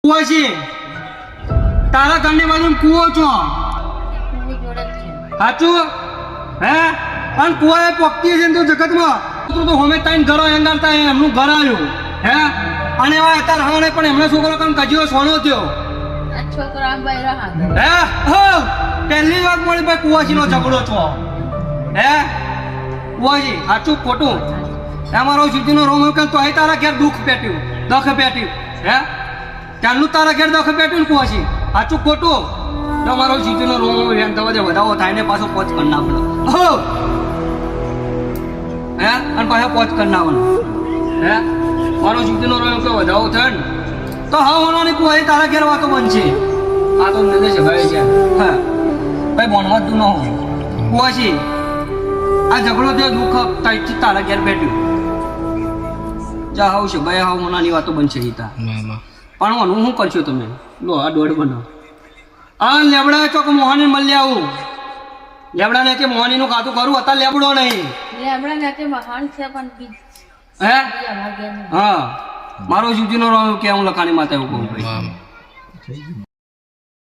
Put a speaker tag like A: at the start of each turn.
A: કુવાસી તારા ઘરની બાજુ કુવો છો સાચું હે અને કુવાએ પોકતી છે તું જગતમાં તું તો હમે તાઈને ઘરો એંગારતા એમનું ઘર આવ્યું હે અને એવા અત્યારે હવે પણ એમનો છોકરો કામ કજિયો સોનો થયો હે હો પહેલી વાત મળી ભાઈ કુવાસીનો ઝઘડો છો હે કુવાસી સાચું ખોટું તમારો સીધીનો રોમ કે તો અહીં તારા ઘેર દુઃખ પેટ્યું હે ત્યારનું તારા ઘેર દુઃખ પેટ્યું ને કુવાસી સાચું ખોટું તમારો સીધીનો રોમ વેન થવા દે વધાવો થાય ને પાછો પોચ કરી નાખવાનો હો હે અને પાછો પોચ કરી નાખવાનો હે મારો સીધીનો રોમ કે વધાવો થાય ને તો હા હોનાની કુવાસી તારા ઘેર વાતો બનશે આ તો નજર સગાવે છે હા ભાઈ બોનમાં તું ન હો કુવાસી આ ઝઘડો તે દુઃખ તાઈથી તારા ઘેર બેઠ્યું જા હાવ છે ભાઈ હાવ મોનાની વાતો બનશે ઈતા પણ હું શું કરશો તમે લો આ દોડ બનાવ આ લેબડા ચોક મોહાની મળી આવું લેબડા ને કે મોહાની નું ખાતું કરું અત્યારે લેબડો નહીં
B: લેબડા ને કે મહાન છે પણ
A: હે હા મારો જીવજીનો કે હું લખાણી માતા એવું કહું ભાઈ